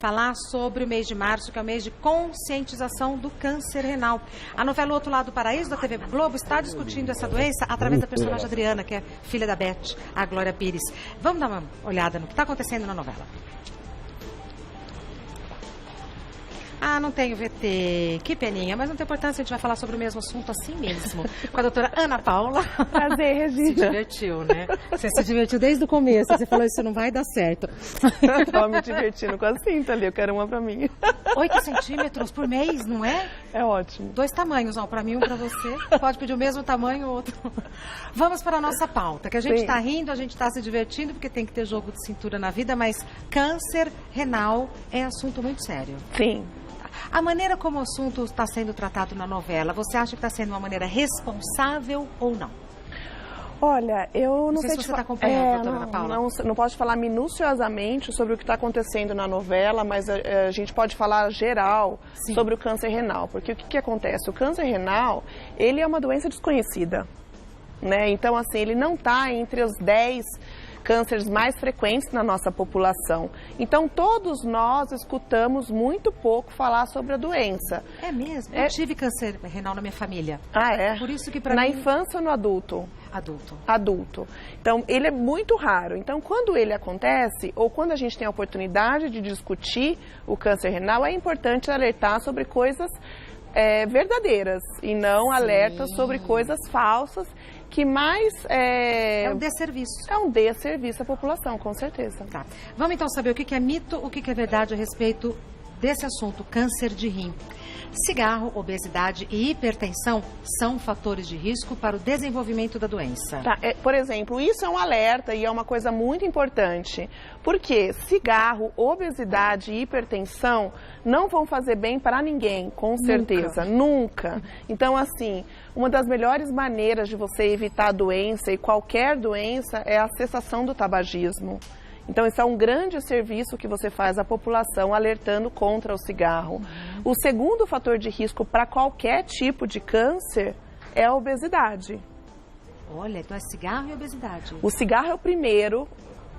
Falar sobre o mês de março, que é o mês de conscientização do câncer renal. A novela O Outro Lado do Paraíso, da TV Globo, está discutindo essa doença através da personagem Adriana, que é filha da Beth, a Glória Pires. Vamos dar uma olhada no que está acontecendo na novela. Ah, não tenho VT. Que peninha, mas não tem importância, a gente vai falar sobre o mesmo assunto assim mesmo. Com a doutora Ana Paula. Prazer, Regina. Se divertiu, né? Você se divertiu desde o começo, você falou isso não vai dar certo. Eu tava me divertindo com a cinta ali, eu quero uma pra mim. 8 centímetros por mês, não é? É ótimo. 2 tamanhos, ó, pra mim, um pra você. Pode pedir o mesmo tamanho, o outro. Vamos para a nossa pauta, que a gente tá rindo, a gente tá se divertindo, porque tem que ter jogo de cintura na vida, mas câncer renal é assunto muito sério. Sim. A maneira como o assunto está sendo tratado na novela, você acha que está sendo uma maneira responsável ou não? Olha, eu não sei se você está acompanhando, doutora Ana Paula. Não posso falar minuciosamente sobre o que está acontecendo na novela, mas a gente pode falar geral sobre o câncer renal. Porque o que acontece? O câncer renal, ele é uma doença desconhecida, né? Então, assim, ele não está entre os 10 cânceres mais frequentes na nossa população. Então, todos nós escutamos muito pouco falar sobre a doença. É mesmo? Eu tive câncer renal na minha família. Ah, é? Por isso que para Na mim... infância ou no adulto? Adulto. Adulto. Então, ele é muito raro. Então, quando ele acontece, ou quando a gente tem a oportunidade de discutir o câncer renal, é importante alertar sobre coisas verdadeiras e não alertas sobre coisas falsas que mais... É um desserviço. É um desserviço à população, com certeza. Tá. Vamos então saber o que é mito, o que é verdade a respeito desse assunto, câncer de rim. Cigarro, obesidade e hipertensão são fatores de risco para o desenvolvimento da doença. Tá, por exemplo, isso é um alerta e é uma coisa muito importante, porque cigarro, obesidade e hipertensão não vão fazer bem para ninguém, com certeza, nunca. Então, assim, uma das melhores maneiras de você evitar a doença e qualquer doença é a cessação do tabagismo. Então, isso é um grande serviço que você faz à população, alertando contra o cigarro. O segundo fator de risco para qualquer tipo de câncer é a obesidade. Olha, então é cigarro e obesidade. O cigarro é o primeiro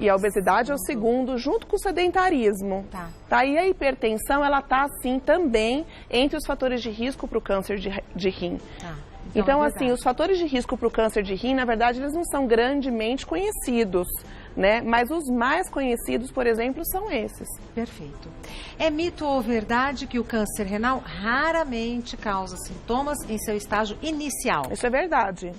e a obesidade é o segundo, junto com o sedentarismo. Tá? E a hipertensão, ela está, assim, também entre os fatores de risco para o câncer de rim. Então, assim, os fatores de risco para o câncer de rim, na verdade, eles não são grandemente conhecidos, né? Mas os mais conhecidos, por exemplo, são esses. Perfeito. É mito ou verdade que o câncer renal raramente causa sintomas em seu estágio inicial? Isso é verdade.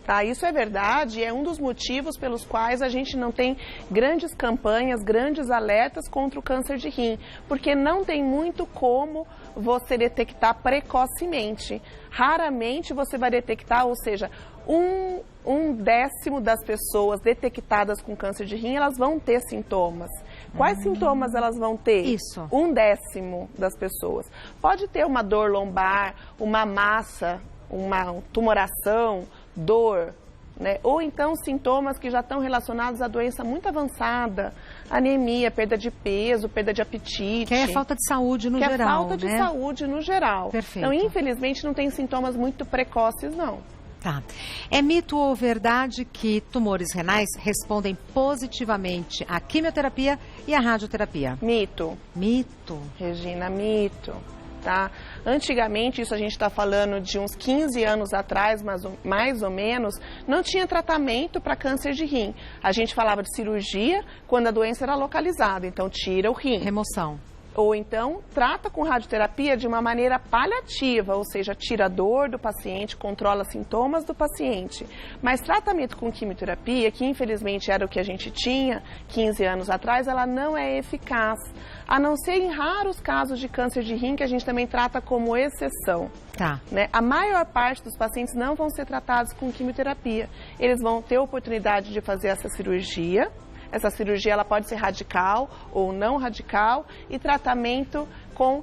Tá, isso é verdade e é um dos motivos pelos quais a gente não tem grandes campanhas, grandes alertas contra o câncer de rim, porque não tem muito como você detectar precocemente. Raramente você vai detectar, ou seja, um décimo das pessoas detectadas com câncer de rim, elas vão ter sintomas. Quais sintomas elas vão ter? Isso. 1/10 das pessoas. Pode ter uma dor lombar, uma massa, uma tumoração, dor, né? Ou então sintomas que já estão relacionados à doença muito avançada, anemia, perda de peso, perda de apetite. Que é falta de saúde no geral, Que é falta de né? saúde no geral. Perfeito. Então, infelizmente, não tem sintomas muito precoces, não. Tá. É mito ou verdade que tumores renais respondem positivamente à quimioterapia e à radioterapia? Mito. Mito. Regina, mito. Tá? Antigamente, isso a gente está falando de uns 15 anos atrás, mais ou menos, não tinha tratamento para câncer de rim. A gente falava de cirurgia quando a doença era localizada, então tira o rim. Remoção. Ou então trata com radioterapia de uma maneira paliativa, ou seja, tira a dor do paciente, controla sintomas do paciente. Mas tratamento com quimioterapia, que infelizmente era o que a gente tinha 15 anos atrás, ela não é eficaz. A não ser em raros casos de câncer de rim, que a gente também trata como exceção. Tá. Né? A maior parte dos pacientes não vão ser tratados com quimioterapia. Eles vão ter a oportunidade de fazer essa cirurgia. Essa cirurgia ela pode ser radical ou não radical e tratamento com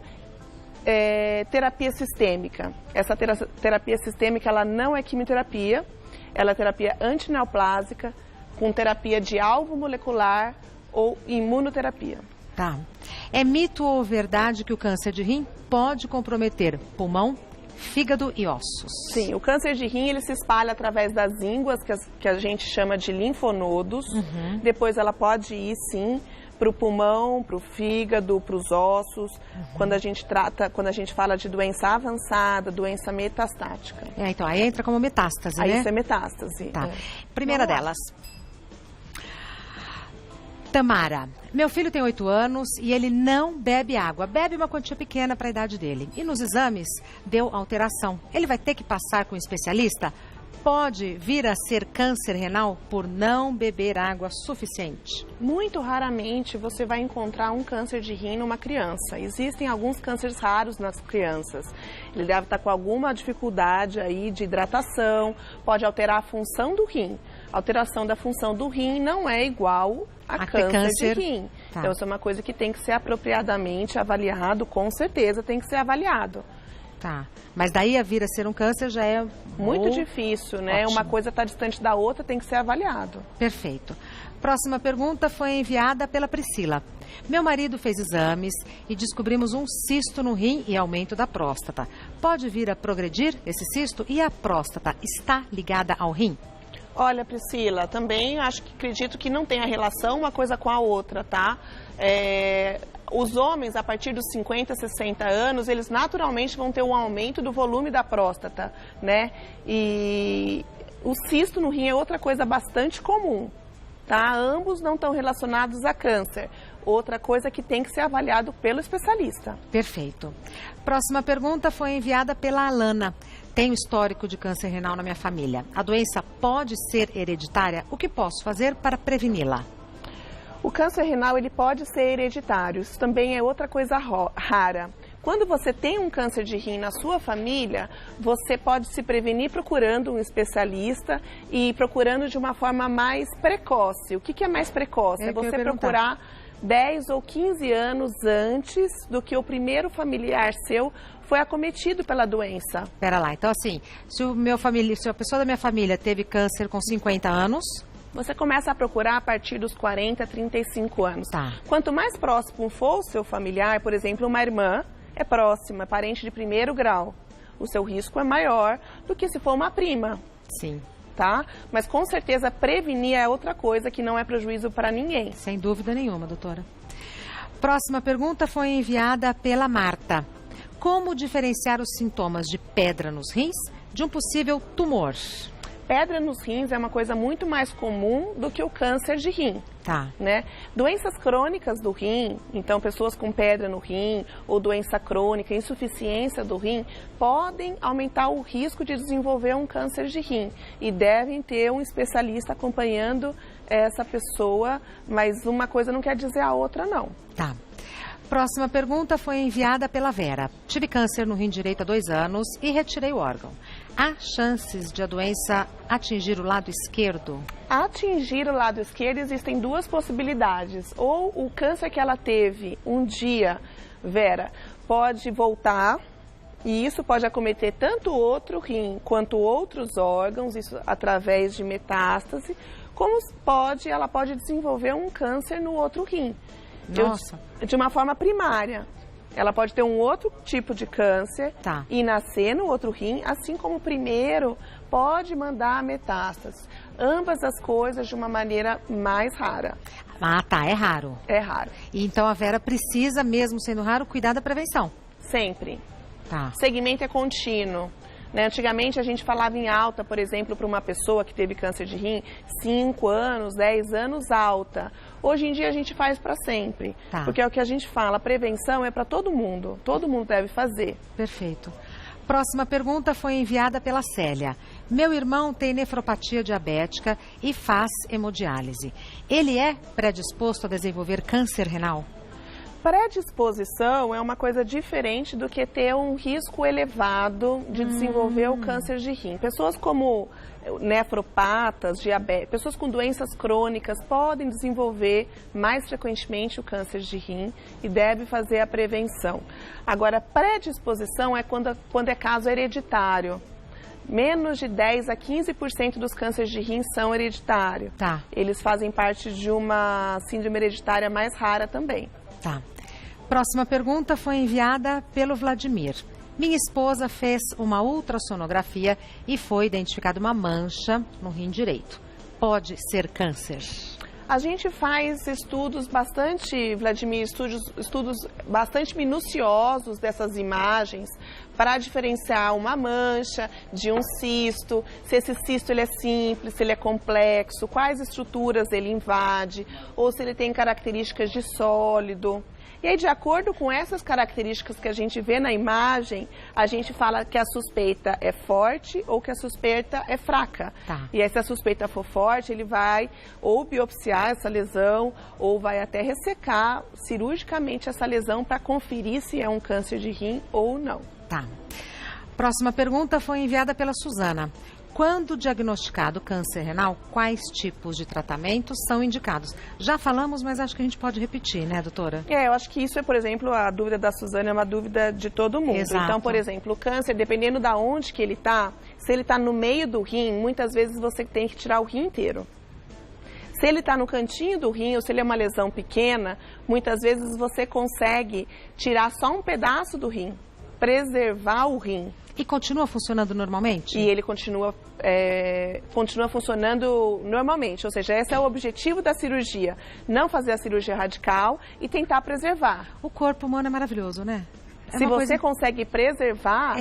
terapia sistêmica. Essa terapia sistêmica ela não é quimioterapia, ela é terapia antineoplásica com terapia de alvo molecular ou imunoterapia. Tá. É mito ou verdade que o câncer de rim pode comprometer pulmão, fígado e ossos? Sim, o câncer de rim ele se espalha através das ínguas, que a gente chama de linfonodos. Depois ela pode ir, sim, para o pulmão, para o fígado, para os ossos, quando a gente fala de doença avançada, doença metastática. Então, aí entra como metástase, Aí né? isso é metástase. Tá. Primeira delas. Tamara, meu filho tem 8 anos e ele não bebe água. Bebe uma quantia pequena para a idade dele. E nos exames deu alteração. Ele vai ter que passar com um especialista? Pode vir a ser câncer renal por não beber água suficiente? Muito raramente você vai encontrar um câncer de rim numa criança. Existem alguns cânceres raros nas crianças. Ele deve estar com alguma dificuldade aí de hidratação, pode alterar a função do rim. A alteração da função do rim não é igual a câncer de rim. Tá. Então, isso é uma coisa que tem que ser apropriadamente avaliado, com certeza tem que ser avaliado. Tá. Mas daí a vir a ser um câncer já é muito difícil, né? Ótimo. Uma coisa está distante da outra, tem que ser avaliado. Perfeito. Próxima pergunta foi enviada pela Priscila. Meu marido fez exames e descobrimos um cisto no rim e aumento da próstata. Pode vir a progredir esse cisto e a próstata está ligada ao rim? Olha, Priscila, também acredito que não tem a relação uma coisa com a outra, tá? Os homens, a partir dos 50, 60 anos, eles naturalmente vão ter um aumento do volume da próstata, né? E o cisto no rim é outra coisa bastante comum, tá? Ambos não estão relacionados a câncer. Outra coisa que tem que ser avaliado pelo especialista. Perfeito. Próxima pergunta foi enviada pela Alana. Tenho histórico de câncer renal na minha família. A doença pode ser hereditária? O que posso fazer para preveni-la? O câncer renal ele pode ser hereditário. Isso também é outra coisa rara. Quando você tem um câncer de rim na sua família, você pode se prevenir procurando um especialista e procurando de uma forma mais precoce. O que é mais precoce? É você procurar 10 ou 15 anos antes do que o primeiro familiar seu foi acometido pela doença. Pera lá, então assim, se a pessoa da minha família teve câncer com 50 anos... Você começa a procurar a partir dos 40, 35 anos. Tá. Quanto mais próximo for o seu familiar, por exemplo, uma irmã é próxima, é parente de primeiro grau. O seu risco é maior do que se for uma prima. Sim. Tá? Mas com certeza prevenir é outra coisa que não é prejuízo para ninguém. Sem dúvida nenhuma, doutora. Próxima pergunta foi enviada pela Marta. Como diferenciar os sintomas de pedra nos rins de um possível tumor? Pedra nos rins é uma coisa muito mais comum do que o câncer de rim. Tá. Né? Doenças crônicas do rim, então pessoas com pedra no rim ou doença crônica, insuficiência do rim, podem aumentar o risco de desenvolver um câncer de rim e devem ter um especialista acompanhando essa pessoa, mas uma coisa não quer dizer a outra não. Tá. Próxima pergunta foi enviada pela Vera. Tive câncer no rim direito há 2 anos e retirei o órgão. Há chances de a doença atingir o lado esquerdo? Atingir o lado esquerdo existem 2 possibilidades. Ou o câncer que ela teve um dia, Vera, pode voltar e isso pode acometer tanto o outro rim quanto outros órgãos, isso através de metástase, como ela pode desenvolver um câncer no outro rim. Nossa. De uma forma primária. Ela pode ter um outro tipo de câncer e nascer no outro rim, assim como o primeiro pode mandar metástases. Ambas as coisas de uma maneira mais rara. Ah, tá. É raro. É raro. E então a Vera precisa, mesmo sendo raro, cuidar da prevenção. Sempre. Tá. O segmento é contínuo. Né? Antigamente a gente falava em alta, por exemplo, para uma pessoa que teve câncer de rim, 5 anos, 10 anos, alta. Hoje em dia a gente faz para sempre, porque é o que a gente fala, a prevenção é para todo mundo deve fazer. Perfeito. Próxima pergunta foi enviada pela Célia. Meu irmão tem nefropatia diabética e faz hemodiálise. Ele é predisposto a desenvolver câncer renal? Predisposição é uma coisa diferente do que ter um risco elevado de desenvolver o câncer de rim. Pessoas como nefropatas, diabetes, pessoas com doenças crônicas podem desenvolver mais frequentemente o câncer de rim e deve fazer a prevenção. Agora, predisposição é quando é caso hereditário. Menos de 10 a 15% dos cânceres de rim são hereditários. Tá. Eles fazem parte de uma síndrome hereditária mais rara também. Tá. Próxima pergunta foi enviada pelo Vladimir. Minha esposa fez uma ultrassonografia e foi identificada uma mancha no rim direito. Pode ser câncer? A gente faz estudos bastante, Vladimir, estudos bastante minuciosos dessas imagens para diferenciar uma mancha de um cisto, se esse cisto ele é simples, se ele é complexo, quais estruturas ele invade, ou se ele tem características de sólido. E aí, de acordo com essas características que a gente vê na imagem, a gente fala que a suspeita é forte ou que a suspeita é fraca. Tá. E aí, se a suspeita for forte, ele vai ou biopsiar essa lesão ou vai até ressecar cirurgicamente essa lesão para conferir se é um câncer de rim ou não. Tá. Próxima pergunta foi enviada pela Suzana. Quando diagnosticado câncer renal, quais tipos de tratamentos são indicados? Já falamos, mas acho que a gente pode repetir, né, doutora? Eu acho que isso é, por exemplo, a dúvida da Suzana é uma dúvida de todo mundo. Exato. Então, por exemplo, o câncer, dependendo da onde que ele está, se ele está no meio do rim, muitas vezes você tem que tirar o rim inteiro. Se ele está no cantinho do rim ou se ele é uma lesão pequena, muitas vezes você consegue tirar só um pedaço do rim, preservar o rim. E continua funcionando normalmente? E ele continua funcionando normalmente, ou seja, esse é o objetivo da cirurgia, não fazer a cirurgia radical e tentar preservar. O corpo humano é maravilhoso, né? Se você consegue preservar,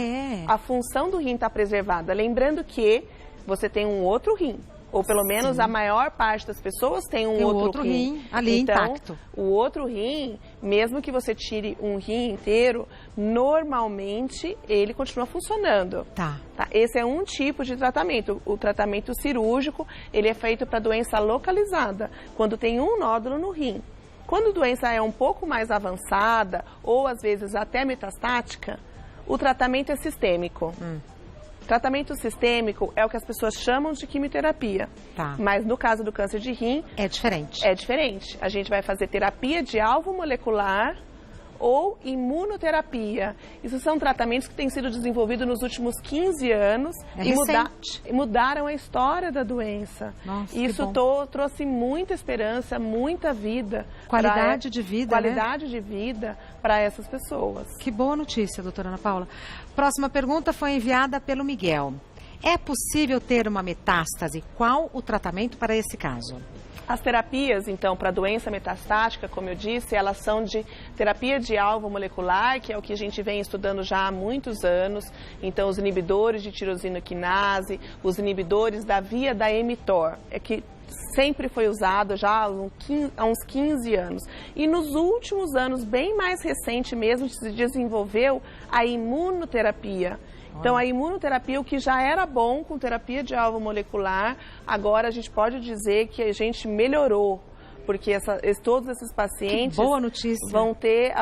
a função do rim está preservada. Lembrando que você tem um outro rim. Ou pelo menos a maior parte das pessoas tem um outro rim ali então, intacto. O outro rim, mesmo que você tire um rim inteiro, normalmente ele continua funcionando. Tá. Esse é um tipo de tratamento. O tratamento cirúrgico, ele é feito para doença localizada, quando tem um nódulo no rim. Quando a doença é um pouco mais avançada, ou às vezes até metastática, o tratamento é sistêmico. Tratamento sistêmico é o que as pessoas chamam de quimioterapia. Tá. Mas no caso do câncer de rim... É diferente. É diferente. A gente vai fazer terapia de alvo molecular ou imunoterapia. Isso são tratamentos que têm sido desenvolvidos nos últimos 15 anos e mudaram a história da doença. Nossa, isso trouxe muita esperança, muita vida. Qualidade de vida, Qualidade de vida para essas pessoas. Que boa notícia, doutora Ana Paula. Próxima pergunta foi enviada pelo Miguel. É possível ter uma metástase? Qual o tratamento para esse caso? As terapias, então, para doença metastática, como eu disse, elas são de terapia de alvo molecular, que é o que a gente vem estudando já há muitos anos. Então, os inibidores de tirosina quinase, os inibidores da via da mTOR, que sempre foi usado já há uns 15 anos. E nos últimos anos, bem mais recente mesmo, se desenvolveu a imunoterapia. Então, a imunoterapia, o que já era bom com terapia de alvo molecular, agora a gente pode dizer que a gente melhorou, porque todos esses pacientes vão ter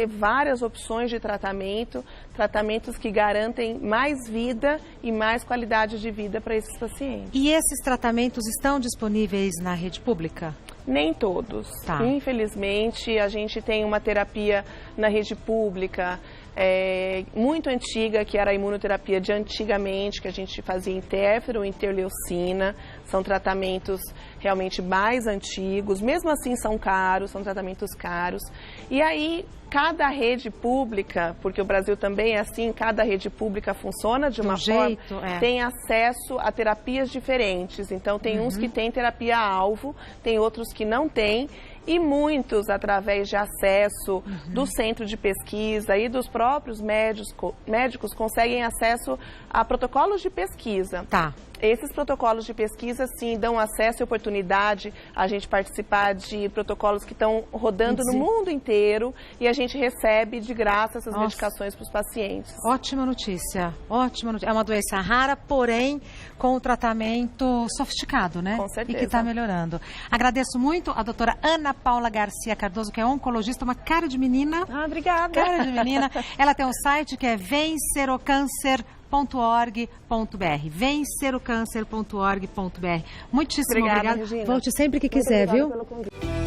várias opções de tratamento, tratamentos que garantem mais vida e mais qualidade de vida para esses pacientes. E esses tratamentos estão disponíveis na rede pública? Nem todos. Tá. Infelizmente, a gente tem uma terapia na rede pública muito antiga, que era a imunoterapia de antigamente, que a gente fazia interferon, interleucina. São tratamentos realmente mais antigos, mesmo assim são caros, são tratamentos caros. E aí, cada rede pública, porque o Brasil também é assim, cada rede pública funciona de uma forma, tem acesso a terapias diferentes. Então, tem uns que têm terapia-alvo, tem outros que não têm. E muitos, através de acesso do centro de pesquisa e dos próprios médicos, conseguem acesso a protocolos de pesquisa. Tá. Esses protocolos de pesquisa, sim, dão acesso e oportunidade a gente participar de protocolos que estão rodando no mundo inteiro e a gente recebe de graça essas medicações para os pacientes. Ótima notícia, ótima notícia. É uma doença rara, porém com o tratamento sofisticado, né? Com certeza. E que está melhorando. Agradeço muito a doutora Ana Paula Garcia Cardoso, que é oncologista, uma cara de menina. Obrigada. Cara de menina. Ela tem um site que é vencerocâncer.org.br. vencerocâncer.org.br. Muitíssimo obrigada. Regina. Volte sempre que quiser, viu? Pelo convite.